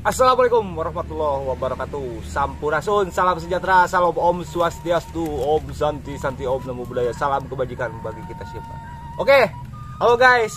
Assalamualaikum warahmatullahi wabarakatuh. Sampurasun, salam sejahtera, salam Om Swastiastu, Om Santi Santi, Om Namo Buddhaya, salam kebajikan bagi kita siapa. Oke, halo guys,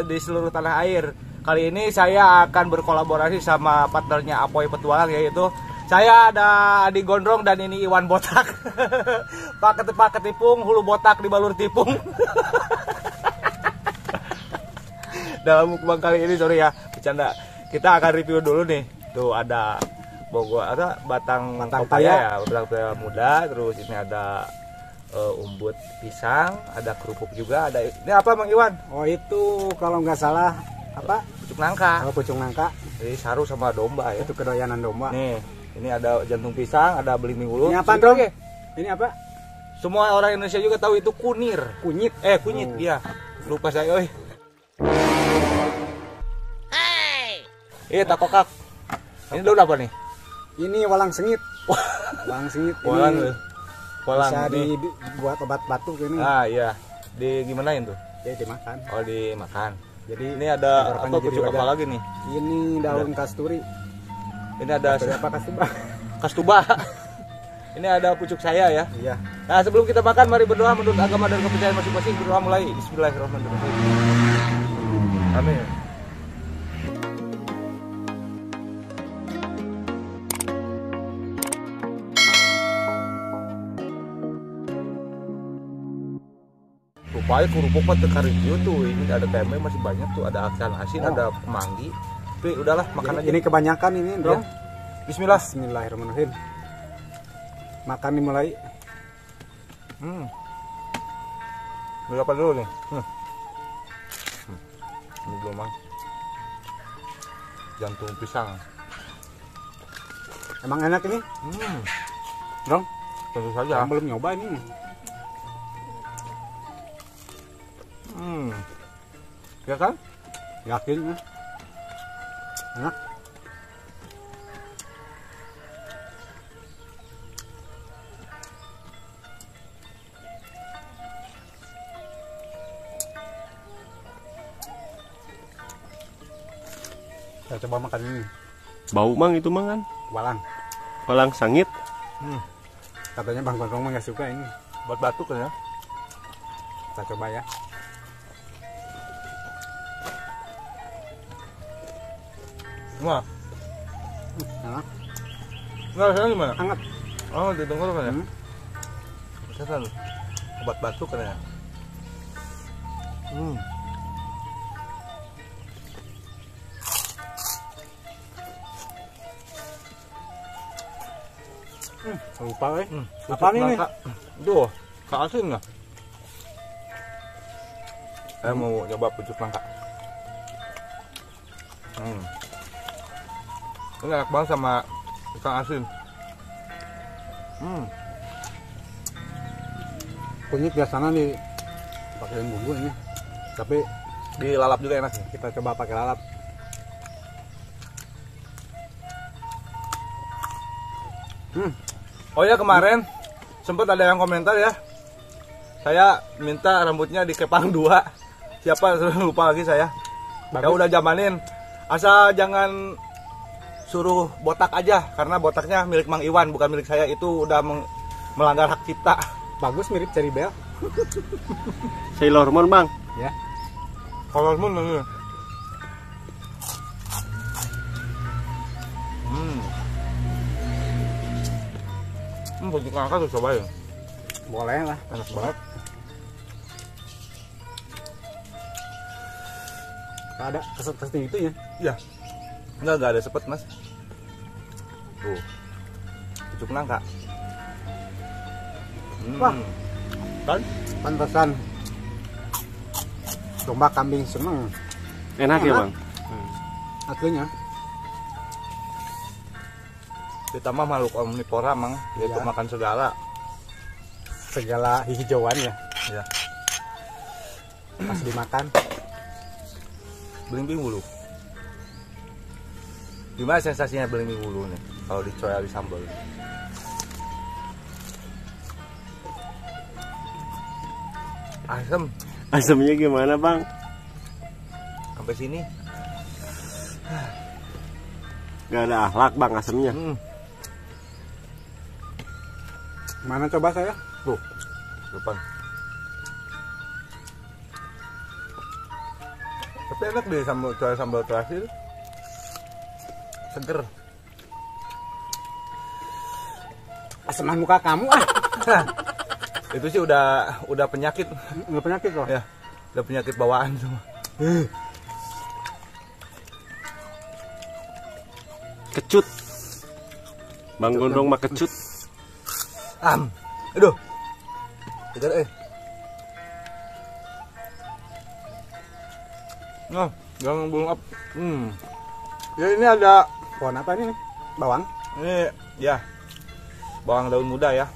di seluruh tanah air. Kali ini saya akan berkolaborasi sama partnernya Apoy Petualang, yaitu saya ada Adi Gondrong dan ini Iwan Botak. Pak Ketipung, hulu botak di balur tipung. Dalam mukbang kali ini, sorry ya, bercanda. Kita akan review dulu nih. Tuh ada batang papaya ya, batang papaya muda. Terus ini ada umbut pisang, ada kerupuk juga. Ada ini apa Bang Iwan? Oh itu kalau nggak salah apa? Pucuk nangka. Oh pucuk nangka. Jadi saru sama domba ya. Itu kedoyanan domba. Nih, ini ada jantung pisang, ada belimbing ulu. Ini apa dong? Ini apa? Semua orang Indonesia juga tahu itu kunir. Kunyit. Kunyit dia. Lupa saya, oi. Iya, takokak. Ini daun apa nih? Ini walang sengit. Walang sengit. Walang bisa dibuat obat batuk ini. Ah iya. Gimanain tuh? Ya dimakan. Oh, dimakan. Jadi ini ada apa pucuk apa lagi nih? Ini daun kasturi. Ini ada apa kastuba? Kastuba. Ini ada pucuk saya ya. Iya. Nah, sebelum kita makan mari berdoa menurut agama dan kepercayaan masing-masing. Berdoa mulai. Bismillahirrahmanirrahim. Amin. Rupanya kerupuk mah teka review tuh. Ini ada tempe masih banyak tuh, ada ikan asin, ada kemanggi. Tapi udahlah makan aja. Ini kebanyakan ini, Bro. Ya. Bismillah. Bismillahirrahmanirrahim. Makan dimulai. Berapa dulu nih? Ini belum mang. Jantung pisang. Emang enak ini? Dong? Tentu saja. Belum nyoba ini. Ya kan? Yakin ya? Enak. Saya coba makan ini. Bau mang itu mang kan? Walang. Walang sangit. Katanya Bang Gondrong mah nggak suka ini. Buat batuk kan ya? Kita coba ya. Wah, Enak. nggak rasanya gimana? Hangat. Oh, di tenggorokan ya? Rasanya obat batuk kan ya? Lupa Apa ini? Duh, kak asin nggak? Saya mau coba pucuk nangka. Ini enak banget sama ikan asin. Kunyit biasanya dipakein bumbu ini. Tapi Dilalap juga enak. kita coba pakai lalap. Oh ya, kemarin sempat ada yang komentar ya. Saya minta rambutnya dikepang 2. Siapa? Lupa lagi saya. Ya udah zamanin. Asal jangan suruh botak aja, karena botaknya milik Mang Iwan, bukan milik saya. Itu udah melanggar hak cipta. Bagus, mirip Cherry Bell. Sailor Moon bang. Ya. Kalau mun ini. Pucuk nangka tuh cobain. Boleh lah. Enak banget. Ada keset-keset itu ya. Iya. Enggak ada sepet, Mas. Tuh. Pucuk nangka. Wah. Kan? Pantesan domba kambing seneng. Enak ya bang. Aslinya. Ditambah makhluk omnivora mang, yaitu makan segala hijauan ya. Ya. Pas dimakan. Belimbing bulu. Gimana sensasinya belimbing bulu nih kalau dicoyal di sambal? Asam. Asamnya gimana bang? Sampai sini. Gak ada akhlak bang asemnya. Mana coba saya? Tuh, depan. Tapi enak deh sambal terasi. Seger. Aseman muka kamu ah. Itu sih udah penyakit. Udah penyakit loh. Ya, udah penyakit bawaan semua. Kecut. Bang Gondrong mah kecut. Aduh. Kejar Nah, jangan belum up. Ya ini ada Pohon apa ini? Bawang. ini ya. Bawang daun muda ya.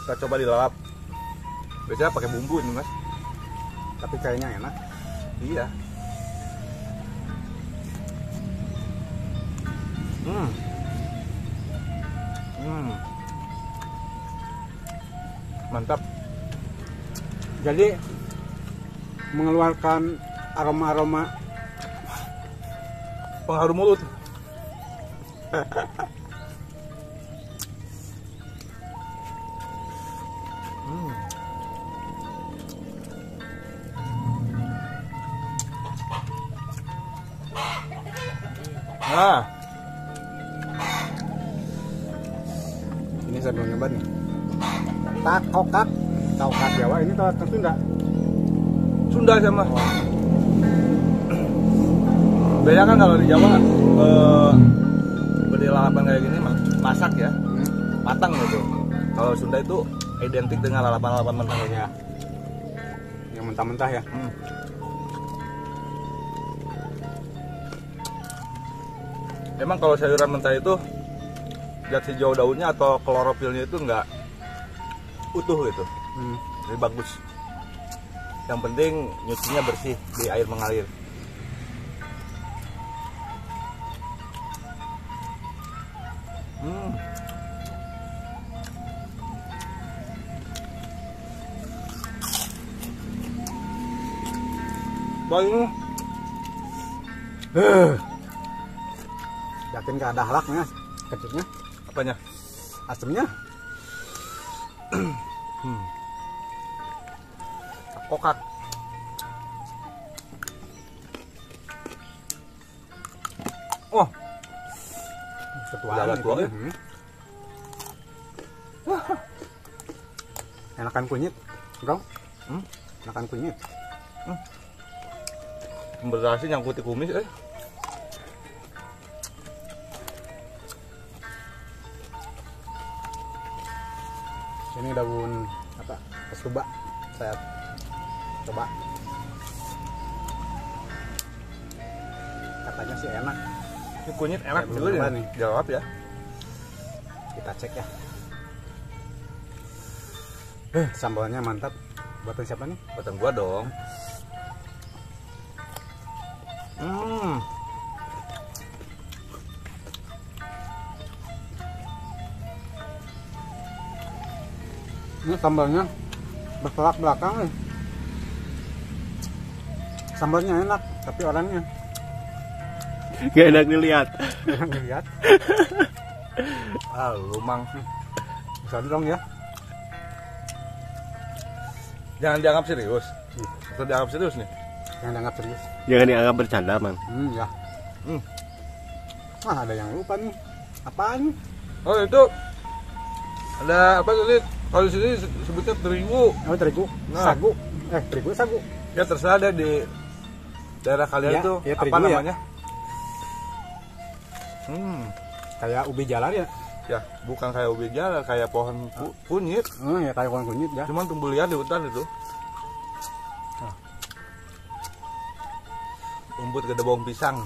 Kita coba dilalap. Biasanya pakai bumbu nih, Mas. Tapi kayaknya enak. Iya. Mantap. Jadi mengeluarkan aroma-aroma Pengharum mulut. Nah, ini saya belum nyoba nih. Kokak Jawa ini tentu enggak. Sunda sama. Beda kan kalau di Jawa beri lalapan kayak gini masak ya, matang gitu. Kalau Sunda itu identik dengan lalapan-lalapan mentah ya. Yang mentah-mentah ya. Emang kalau sayuran mentah itu zat hijau daunnya atau klorofilnya itu enggak utuh gitu. Jadi bagus. Yang penting nyucinya bersih di air mengalir. Baik. Yakin gak ada halaknya, kecutnya, Apanya? asemnya. Kokak. Oh, Ketuaan Udah itu tua, ya. ya? Enakan kunyit, bro. Hmm? Enakan kunyit. berasi nyangkut di kumis Ini daun apa? Kesuba. Saya coba. Katanya sih enak. Ini kunyit enak Saya belum juga coba nih. nih. Jawab ya. Kita cek ya. Sambalnya mantap. Buatan siapa nih? Buatan gua dong. Ini sambalnya bertolak belakang nih. Sambalnya enak, tapi orangnya Gak enak dilihat. enak dilihat. Lu mang. Bisa dong ya. Jangan dianggap serius. Atau dianggap serius nih. Yang dianggap serius. Jangan dianggap bercanda man. Ya. Wah, ada yang lupa nih. Apaan? Oh itu ada apa tadi? Kalau di sini sebutnya terigu. Oh, terigu. Nah. Sagu. Terigu sagu. Ya terserah deh di daerah kalian Ya, itu ya, apa terigu ya. namanya? Kayak ubi jalar ya. Ya bukan kayak ubi jalar, kayak pohon kunyit. Oh, ya kayak pohon kunyit ya. Cuman tumbuh liar di hutan itu. Rumput gede bawang pisang.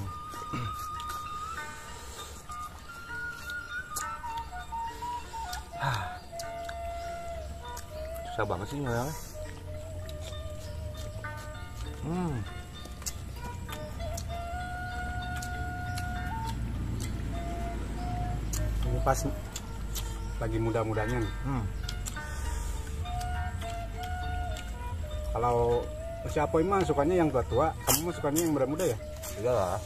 Susah banget sih ngoyangnya. Ini pas lagi muda-mudanya nih. Kalau si Apoy mah sukanya yang tua-tua, kamu mah sukanya yang muda-muda ya? Iya lah.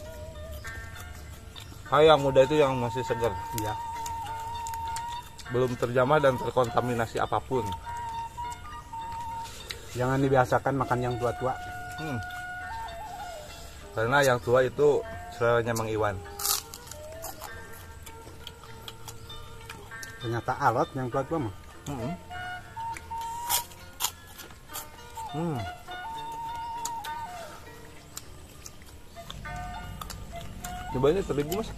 Yang muda itu yang masih segar, Iya. belum terjamah dan terkontaminasi apapun. Jangan dibiasakan makan yang tua-tua. Karena yang tua itu seleranya Mang Iwan. Ternyata alot yang tua-tua mah. Coba ini terigu mas.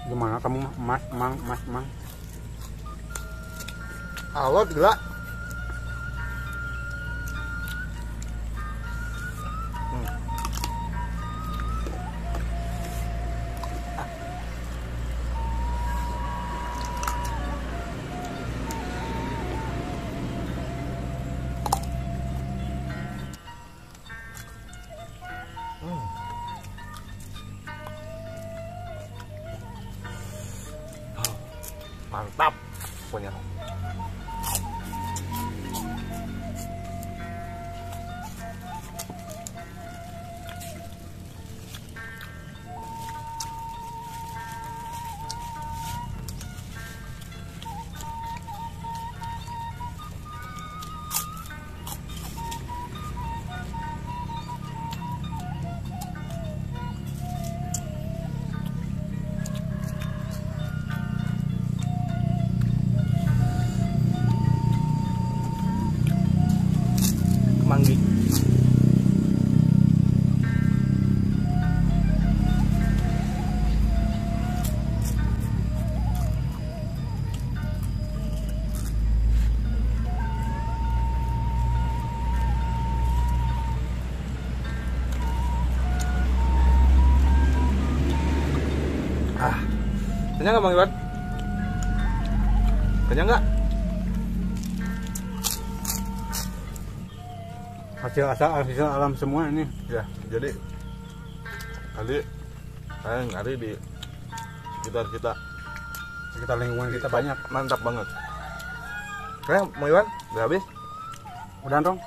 Gimana kamu mas, mang? Alot gila. Mantap pokoknya. Manggi. Kenyang nggak Bang Iwan? Kenyang nggak? Hasil alam semua ini. Ya, jadi kali saya nyari di sekitar kita, Sekitar lingkungan kita banyak. mantap banget. Kayak Bang Iwan, udah habis? Udah dong.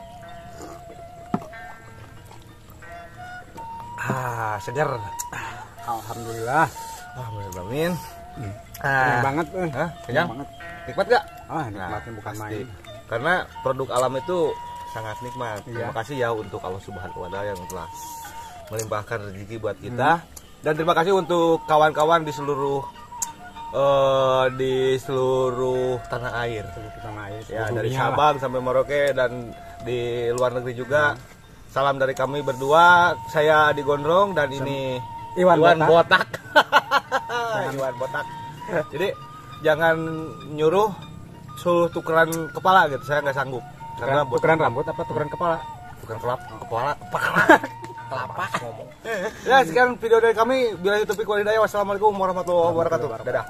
Segar. Alhamdulillah. Alhamdulillah. Kenyang banget. Kenyang banget. Nikmat gak? Nikmatnya bukan pasti. main. Karena produk alam itu sangat nikmat. Iya. Terima kasih ya untuk Allah Subhanahu wa Ta'ala yang telah melimpahkan rezeki buat kita. Dan terima kasih untuk kawan-kawan di seluruh tanah air. Ya, dari Sabang sampai Merauke dan di luar negeri juga. Salam dari kami berdua. Saya Adi Gondrong dan ini Iwan Botak. Iwan Botak. Jadi jangan nyuruh suruh tukeran kepala gitu. Saya nggak sanggup. Karena tukeran rambut apa tukeran kepala? Bukan kepala ngomong. Ya, sekian video dari kami. Bila itu Taufiq wal Hidayah. Wassalamualaikum warahmatullahi wabarakatuh. Dadah.